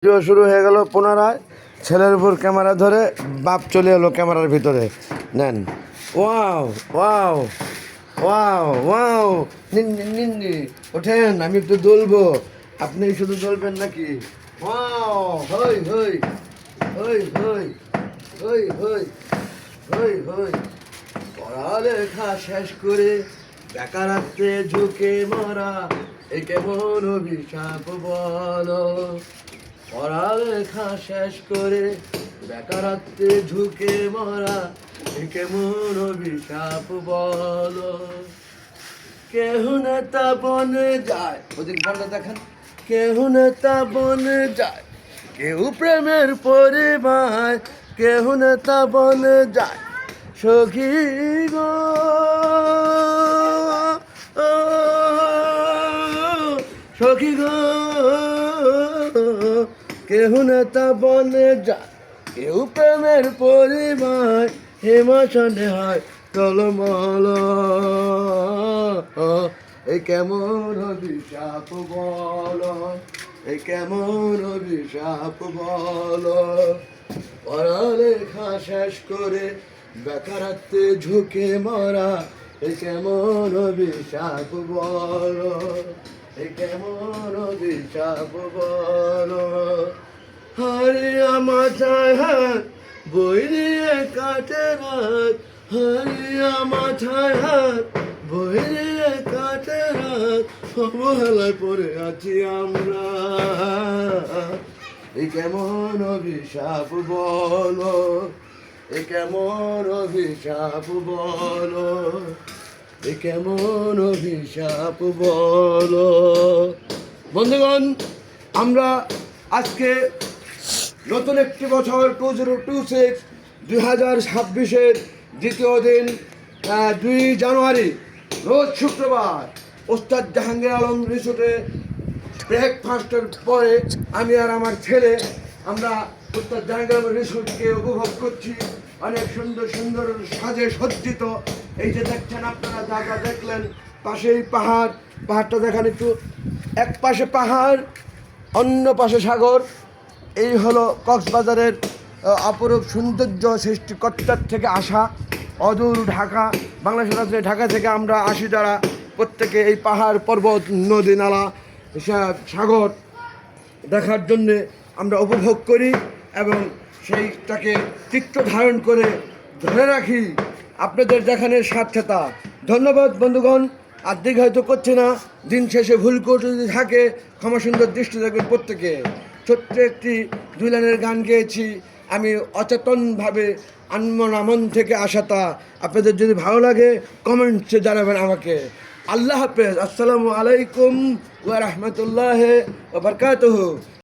Video শুরু হয়ে গেল পুনরায়। ছেলের উপর ক্যামেরা ধরে বাপ চলে এলো ক্যামেরার ভিতরে। নেন, wow wow wow wow, Ninni Ninni ওঠেন, আমি একটু দুলবো, আপনি শুধু দুলবেন নাকি? ওয়াও, হই হই হই হই হই হই হই হই। পড়ালেখা শেষ করে বেকারত্বে ঝুঁকে মরা, এ কেমন অভিশাপ বলো। পড়ালেখা শেষ করে বেকারত্বে ঝুঁকে মরা, এ কেমন অভিশাপ বলো। কেহ নেতা বনে যায়, ওদিক বলটা দেখেন, কেহ নেতা বনে যায়, কেউ প্রেমের পরিবার, কেহ নেতা বনে যায় সখী গো, সখী গো। কেহ নেতা বনে যায়, কেউ প্রেমের পরিবার, হেমাশনে হয় টলমল। এই কেমন অভিশাপ বলো, এই কেমন অভিশাপ বলো। পড়ালেখা শেষ করে বেকারত্বে ঝুঁকে মরা, এই কেমন অভিশাপ বলো, এই কেমন অভিশাপ বলো। হারিয়া মাথায় হাত বই নিয়ে কাটে রাত, হারিয়া মাথায় হাত বই নিয়ে কাটে রাত, অবহেলায় পড়ে আছি আমরা, এই কেমন অভিশাপ বলো, এ কেমন অভিশাপ বলো, এ কেমন অভিশাপ বলো। বন্ধুগণ, আমরা আজকে নতুন একটি বছর 2026 2026-এর দ্বিতীয় দিন, 2 জানুয়ারি রোজ শুক্রবার ওস্তাদ জাহাঙ্গীর আলম রিসোর্টে ব্রেকফাস্টের পরে আমি আর আমার ছেলে আমরা ওস্তাদ জাহাঙ্গীর আলম রিসোর্টকে উপভোগ করছি। অনেক সুন্দর সুন্দর সাজে সজ্জিত। এই যে দেখছেন আপনারা, যা যা দেখলেন, পাশেই পাহাড়, পাহাড়টা দেখান একটু। এক পাশে পাহাড়, অন্য পাশে সাগর। এই হলো কক্সবাজারের অপরূপ সৌন্দর্য সৃষ্টিকর্তার থেকে আসা অদূর ঢাকা, বাংলাদেশের রাজধানী ঢাকা থেকে আমরা আসি যারা, প্রত্যেকে এই পাহাড় পর্বত নদী নালা সাগর দেখার জন্যে আমরা উপভোগ করি এবং সেইটাকে চিত্র ধারণ করে ধরে রাখি আপনাদের দেখানোর সার্থকতা। ধন্যবাদ বন্ধুগণ। আর দীর্ঘায়িত করছে না, দিন শেষে ভুল করে যদি থাকে ক্ষমা সুন্দর দৃষ্টি রাখবেন প্রত্যেকে। ছোট্ট একটি 2 লাইনের গান গেয়েছি আমি অচেতনভাবে, মন থেকে আসাটা। আপনাদের যদি ভালো লাগে কমেন্টসে জানাবেন আমাকে। আল্লাহ হাফেজ, আসসালামু আলাইকুম ওয়া রাহমাতুল্লাহি ওয়া বারাকাতুহু।